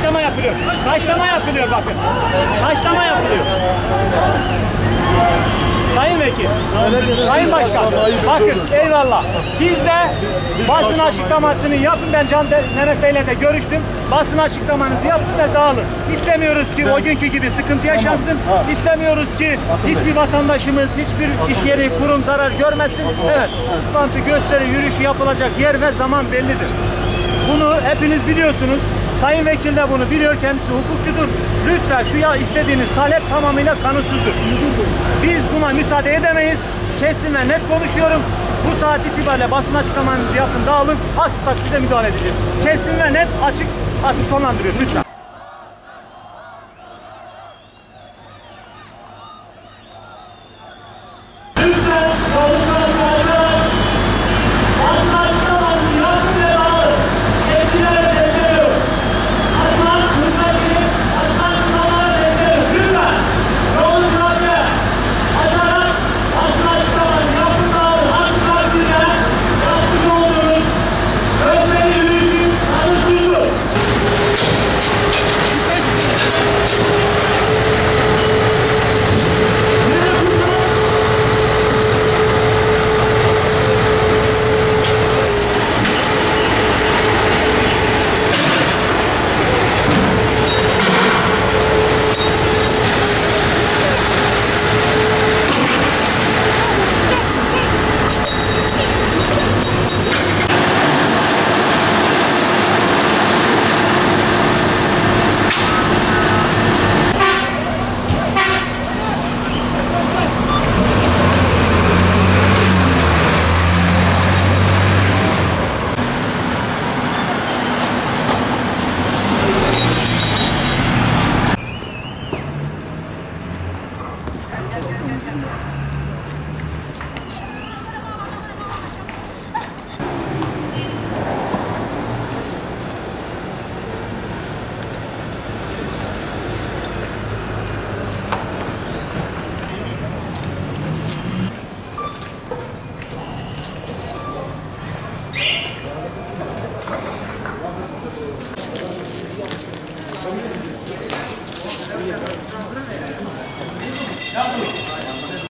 taşlama yapılıyor. Taşlama yapılıyor bakın. Taşlama yapılıyor. Sayın Vekil, Sayın Başkan, bakın eyvallah. Biz de basın açıklamasını yapın. Ben Mehmet Bey'le de görüştüm. Basın açıklamanızı yapın ve dağılın. İstemiyoruz ki o günkü gibi sıkıntı yaşansın. İstemiyoruz ki hiçbir vatandaşımız, hiçbir iş yeri, kurum zarar görmesin. Evet, toplantı, gösteri, yürüyüşü yapılacak yer ve zaman bellidir. Bunu hepiniz biliyorsunuz. Sayın Vekil de bunu biliyor, kendisi hukukçudur. Lütfen şu ya istediğiniz talep tamamıyla kanunsuzdur. Biz buna müsaade edemeyiz. Kesin ve net konuşuyorum. Bu saat itibariyle basın açıklamanızı yapın, dağılın. Aksi takdirde müdahale edeceğiz. Kesin ve net, açık, artık sonlandırıyorum lütfen.